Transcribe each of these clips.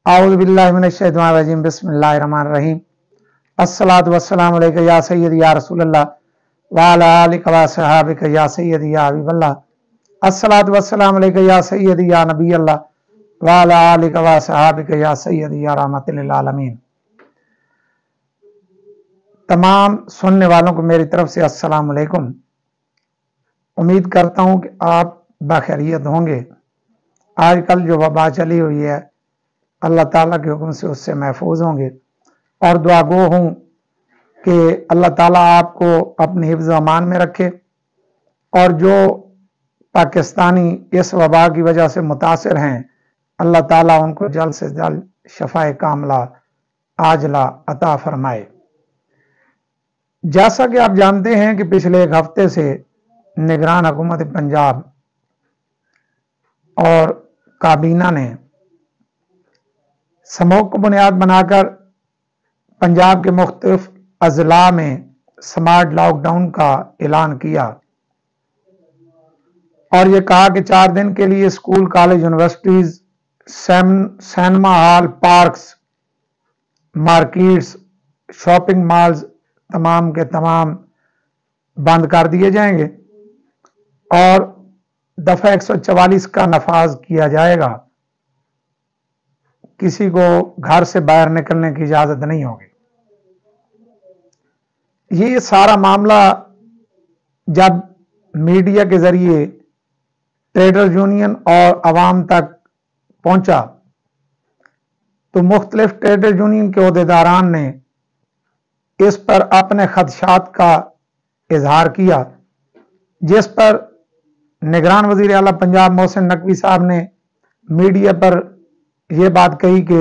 औज़ु बिल्लाहि मिनश्शैतानिर रजीम बिस्मिल्लाहिर रहमानिर रहीम। अस्सलातु वस्सलामु अलैका या सय्यदी या रसूलल्लाह व अला आलिका व सहाबिका या सय्यदी या हबीबल्लाह। अस्सलातु वस्सलामु अलैका या सय्यदी या नबीयल्लाह व अला आलिका व सहाबिका या सय्यदी या रहमतुल लिल आलमीन। तमाम सुनने वालों को मेरी तरफ से अस्सलाम वालेकुम। उम्मीद करता हूं कि आप बखैरियत होंगे। आजकल जो वबा चली हुई है, अल्लाह ताला के हुक्म से उससे महफूज होंगे और दुआ गो हूँ कि अल्लाह ताला आपको अपनी हिफ्ज़ अमान में रखे और जो पाकिस्तानी इस वबा की वजह से मुतासिर हैं, अल्लाह ताला उनको जल्द से जल्द शफाए कामला आजला अता फरमाए। जैसा कि आप जानते हैं कि पिछले एक हफ्ते से निगरान हुकूमत पंजाब और काबीना ने समूह को बुनियाद बनाकर पंजाब के मुख्तलिफ अजला में स्मार्ट लॉकडाउन का ऐलान किया और ये कहा कि 4 दिन के लिए school, college, universities, cinema hall, parks, markets, shopping malls तमाम के तमाम बंद कर दिए जाएंगे और दफा 144 का नफाज किया जाएगा। किसी को घर से बाहर निकलने की इजाजत नहीं होगी। ये सारा मामला जब मीडिया के जरिए ट्रेडर यूनियन और अवाम तक पहुंचा तो मुख्तलिफ ट्रेडर यूनियन के ओहदेदारान ने इस पर अपने खदशात का इजहार किया, जिस पर निगरान वजीर आला पंजाब मोहसिन नकवी साहब ने मीडिया पर यह बात कही कि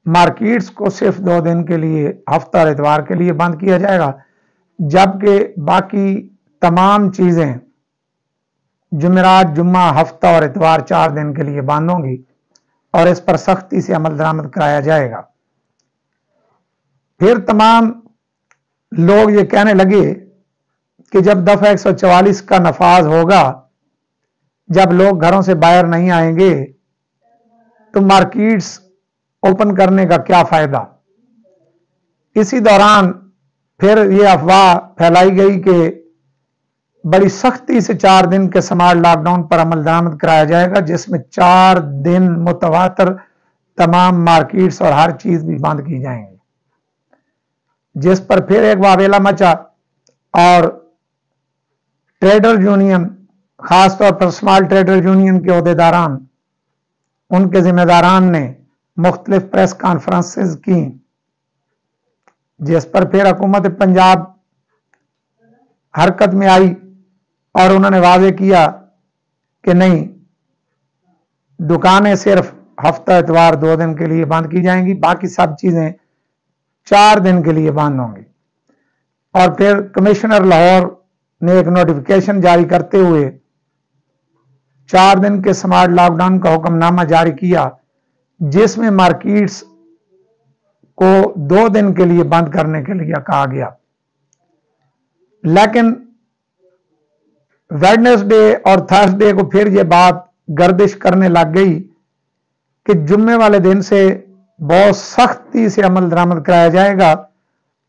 मार्केट्स को सिर्फ 2 दिन के लिए, हफ्ता और इतवार के लिए बंद किया जाएगा, जबकि बाकी तमाम चीजें जुमेरात, जुम्मा, हफ्ता और इतवार 4 दिन के लिए बंद होंगी और इस पर सख्ती से अमल दरामद कराया जाएगा। फिर तमाम लोग ये कहने लगे कि जब दफा 144 का नफाज होगा, जब लोग घरों से बाहर नहीं आएंगे तो मार्केट्स ओपन करने का क्या फायदा। इसी दौरान फिर यह अफवाह फैलाई गई कि बड़ी सख्ती से 4 दिन के स्मार्ट लॉकडाउन पर अमल दरामद कराया जाएगा, जिसमें 4 दिन मुतवातर तमाम मार्केट्स और हर चीज भी बंद की जाएंगी, जिस पर फिर एक वावेला मचा और ट्रेडर यूनियन, खासतौर पर स्मॉल ट्रेडर यूनियन के ओहदेदारान, उनके जिम्मेदारान ने मुख्तलिफ प्रेस कॉन्फ्रेंसेस की, जिस पर फिर हुकूमत पंजाब हरकत में आई और उन्होंने वाजे किया कि नहीं, दुकानें सिर्फ हफ्ता इतवार 2 दिन के लिए बंद की जाएंगी, बाकी सब चीजें 4 दिन के लिए बंद होंगी। और फिर कमिश्नर लाहौर ने एक नोटिफिकेशन जारी करते हुए 4 दिन के स्मार्ट लॉकडाउन का हुक्मनामा जारी किया, जिसमें मार्केट्स को 2 दिन के लिए बंद करने के लिए कहा गया। लेकिन वेडनेसडे और थर्सडे को फिर यह बात गर्दिश करने लग गई कि जुम्मे वाले दिन से बहुत सख्ती से अमल दरामद कराया जाएगा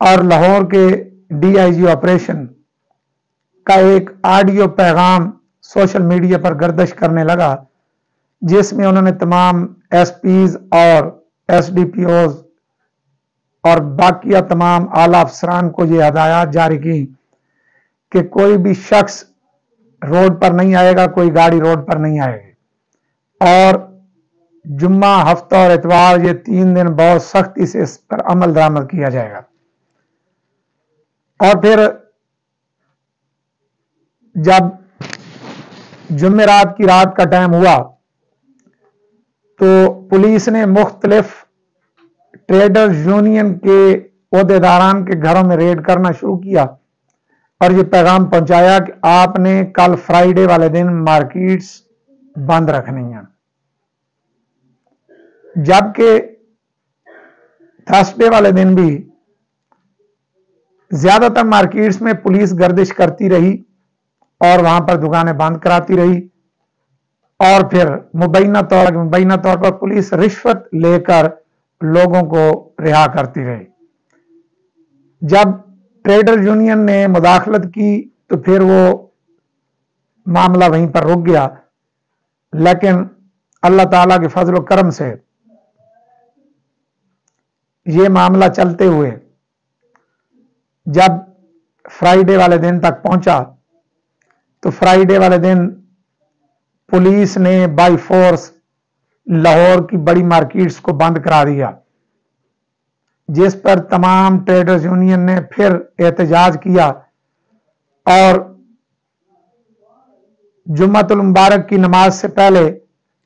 और लाहौर के डीआईजी ऑपरेशन का एक ऑडियो पैगाम सोशल मीडिया पर गर्दिश करने लगा, जिसमें उन्होंने तमाम एसपीज और एसडीपीओज और बाकिया तमाम आला अफसरान को यह हदायत जारी की कि कोई भी शख्स रोड पर नहीं आएगा, कोई गाड़ी रोड पर नहीं आएगी और जुम्मा, हफ्ता और इतवार ये 3 दिन बहुत सख्ती से इस पर अमल दरामद किया जाएगा। और फिर जब जुमेरात की रात का टाइम हुआ तो पुलिस ने मुख्तलिफ ट्रेडर यूनियन के ओहदेदारान के घरों में रेड करना शुरू किया और ये पैगाम पहुंचाया कि आपने कल फ्राइडे वाले दिन मार्केट्स बंद रखनी है, जबकि थर्सडे वाले दिन भी ज्यादातर मार्केट्स में पुलिस गर्दिश करती रही और वहां पर दुकानें बंद कराती रही और फिर मुबैना तौर पर पुलिस रिश्वत लेकर लोगों को रिहा करती रही। जब ट्रेडर यूनियन ने मुदाखलत की तो फिर वो मामला वहीं पर रुक गया, लेकिन अल्लाह ताला के फजल और करम से ये मामला चलते हुए जब फ्राइडे वाले दिन तक पहुंचा तो फ्राइडे वाले दिन पुलिस ने बाई फोर्स लाहौर की बड़ी मार्केट्स को बंद करा दिया, जिस पर तमाम ट्रेडर्स यूनियन ने फिर एहतजाज किया और जुम्मतुल मुबारक की नमाज से पहले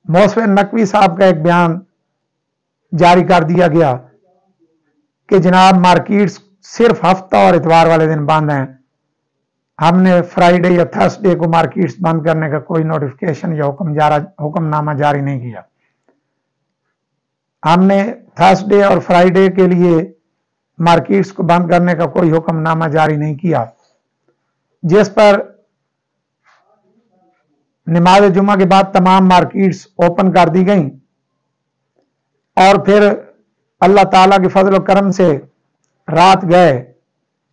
मौसम नकवी साहब का एक बयान जारी कर दिया गया कि जनाब मार्केट्स सिर्फ हफ्ता और इतवार वाले दिन बंद हैं। हमने फ्राइडे या थर्सडे को मार्केट्स बंद करने का कोई नोटिफिकेशन या हुक्मनामा जारी नहीं किया। हमने थर्सडे और फ्राइडे के लिए मार्केट्स को बंद करने का कोई हुक्मनामा जारी नहीं किया, जिस पर नमाज जुमा के बाद तमाम मार्केट्स ओपन कर दी गई और फिर अल्लाह ताला के फजल और करम से रात गए,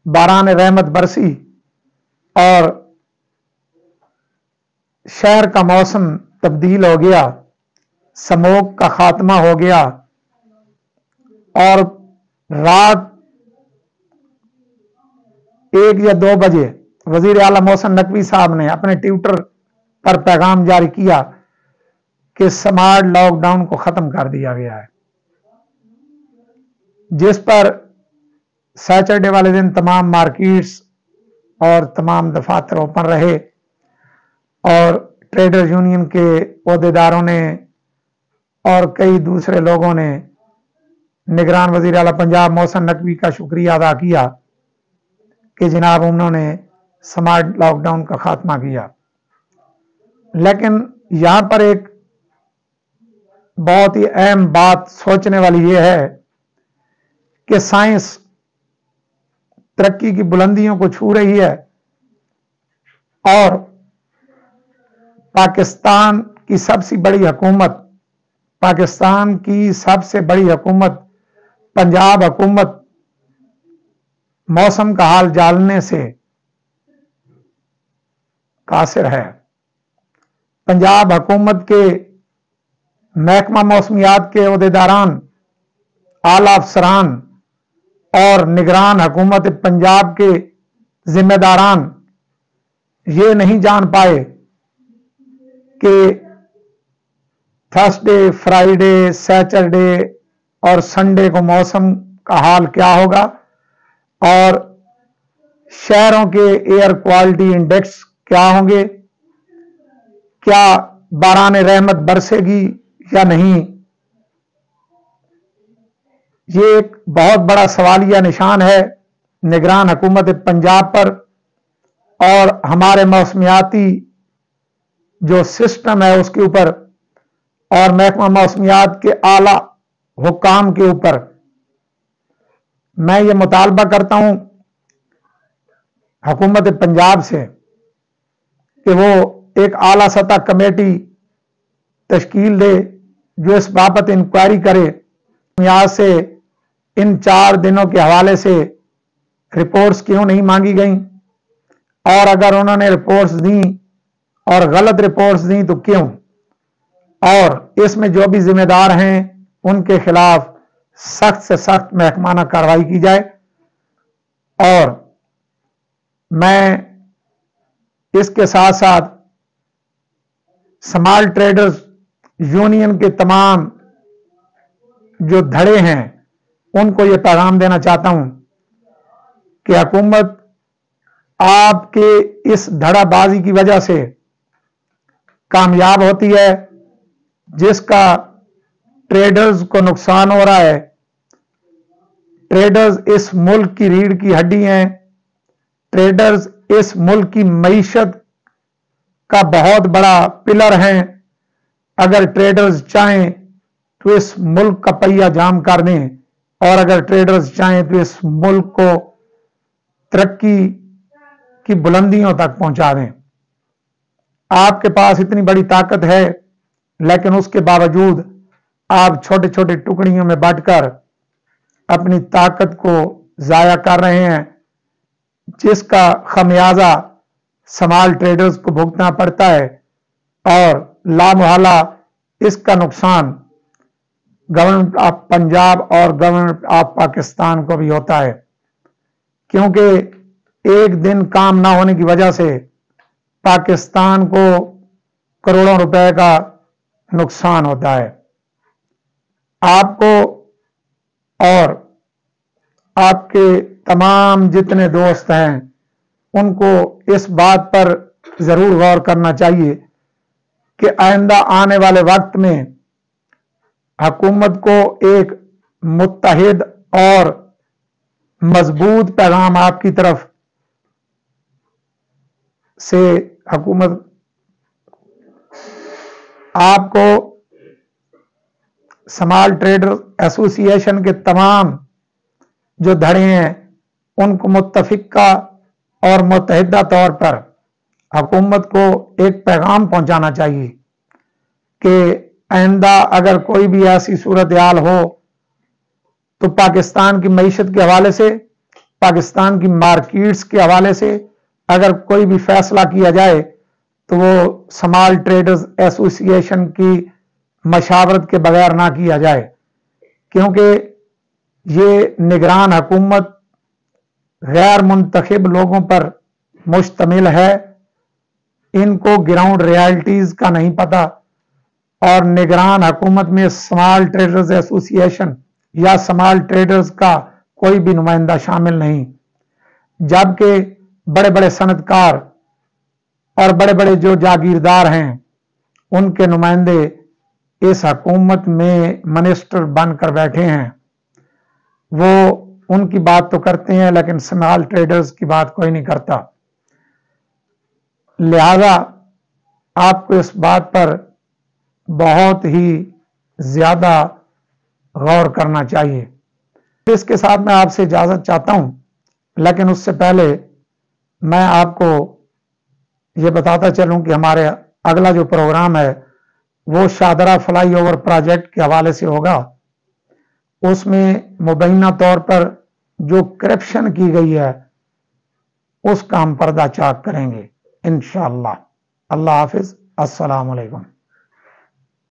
बारान रहमत बरसी और शहर का मौसम तब्दील हो गया, स्मोक का खात्मा हो गया और रात 1 या 2 बजे वजीर आला मोहसिन नकवी साहब ने अपने ट्विटर पर पैगाम जारी किया कि स्मार्ट लॉकडाउन को खत्म कर दिया गया है, जिस पर सैटरडे वाले दिन तमाम मार्केट्स और तमाम दफातर ओपन रहे और ट्रेडर यूनियन के अहदेदारों ने और कई दूसरे लोगों ने निगरान वजीर आला पंजाब मोहसिन नकवी का शुक्रिया अदा किया कि जनाब उन्होंने स्मार्ट लॉकडाउन का खात्मा किया। लेकिन यहां पर एक बहुत ही अहम बात सोचने वाली यह है कि साइंस तरक्की की बुलंदियों को छू रही है और पाकिस्तान की सबसे बड़ी हुकूमत पंजाब हुकूमत मौसम का हाल जानने से कासिर है। पंजाब हुकूमत के महकमा मौसमियात के अहदेदारान, आला अफसरान और निगरान हुकूमत पंजाब के जिम्मेदारान ये नहीं जान पाए कि थर्सडे, फ्राइडे, सैटरडे और संडे को मौसम का हाल क्या होगा और शहरों के एयर क्वालिटी इंडेक्स क्या होंगे, क्या बारान रहमत बरसेगी या नहीं। ये एक बहुत बड़ा सवालिया निशान है निगरान हुकूमत पंजाब पर और हमारे मौसमियाती जो सिस्टम है उसके ऊपर और महकमा मौसमियात के आला हुकाम के ऊपर। मैं ये मुतालबा करता हूं हुकूमत पंजाब से कि वो एक आला सतह कमेटी तश्कील दे जो इस बाबत इंक्वायरी करे यहां से इन 4 दिनों के हवाले से रिपोर्ट्स क्यों नहीं मांगी गई और अगर उन्होंने रिपोर्ट्स दी और गलत रिपोर्ट्स दी तो क्यों, और इसमें जो भी जिम्मेदार हैं उनके खिलाफ सख्त से सख्त महकमाना कार्रवाई की जाए। और मैं इसके साथ साथ स्मॉल ट्रेडर्स यूनियन के तमाम जो धड़े हैं उनको यह पैगाम देना चाहता हूं कि हुकूमत आपके इस धड़ाबाजी की वजह से कामयाब होती है, जिसका ट्रेडर्स को नुकसान हो रहा है। ट्रेडर्स इस मुल्क की रीढ़ की हड्डी हैं, ट्रेडर्स इस मुल्क की मईशत का बहुत बड़ा पिलर हैं। अगर ट्रेडर्स चाहें तो इस मुल्क का पहिया जाम कर दें और अगर ट्रेडर्स चाहें तो इस मुल्क को तरक्की की बुलंदियों तक पहुंचा दें। आपके पास इतनी बड़ी ताकत है लेकिन उसके बावजूद आप छोटे छोटे टुकड़ियों में बांटकर अपनी ताकत को जाया कर रहे हैं, जिसका खमियाजा स्मॉल ट्रेडर्स को भुगतना पड़ता है और लामहला इसका नुकसान गवर्नमेंट ऑफ पंजाब और गवर्नमेंट ऑफ पाकिस्तान को भी होता है, क्योंकि एक दिन काम ना होने की वजह से पाकिस्तान को करोड़ों रुपए का नुकसान होता है। आपको और आपके तमाम जितने दोस्त हैं उनको इस बात पर जरूर गौर करना चाहिए कि आइंदा आने वाले वक्त में हुकूमत को एक मुत्तहिद और मजबूत पैगाम आपकी तरफ से हुकूमत आपको स्मॉल ट्रेडर एसोसिएशन के तमाम जो धड़े हैं उनको मुत्तफिका और मुत्तहिदा तौर पर हुकूमत को एक पैगाम पहुंचाना चाहिए कि आइंदा अगर कोई भी ऐसी सूरत हाल हो तो पाकिस्तान की मईशत के हवाले से, पाकिस्तान की मार्केट्स के हवाले से अगर कोई भी फैसला किया जाए तो वो स्मॉल ट्रेडर्स एसोसिएशन की मशावरत के बगैर ना किया जाए, क्योंकि ये निगरान हुकूमत गैर मुंतखब लोगों पर मुश्तमिल है। इनको ग्राउंड रियलिटीज का नहीं पता और निगरान हुकूमत में स्मॉल ट्रेडर्स एसोसिएशन या स्मॉल ट्रेडर्स का कोई भी नुमाइंदा शामिल नहीं, जबकि बड़े बड़े सनतकार और बड़े बड़े जो जागीरदार हैं उनके नुमाइंदे इस हुकूमत में मिनिस्टर बनकर बैठे हैं। वो उनकी बात तो करते हैं लेकिन स्मॉल ट्रेडर्स की बात कोई नहीं करता। लिहाजा आपको इस बात पर बहुत ही ज्यादा गौर करना चाहिए। इसके साथ मैं आपसे इजाजत चाहता हूं, लेकिन उससे पहले मैं आपको ये बताता चलूं कि हमारे अगला जो प्रोग्राम है वो शाहदरा फ्लाई ओवर प्रोजेक्ट के हवाले से होगा। उसमें मुबैना तौर पर जो करप्शन की गई है उसका हम पर्दा चाक करेंगे इंशाअल्लाह। अल्लाह हाफिज, अस्सलाम वालेकुम।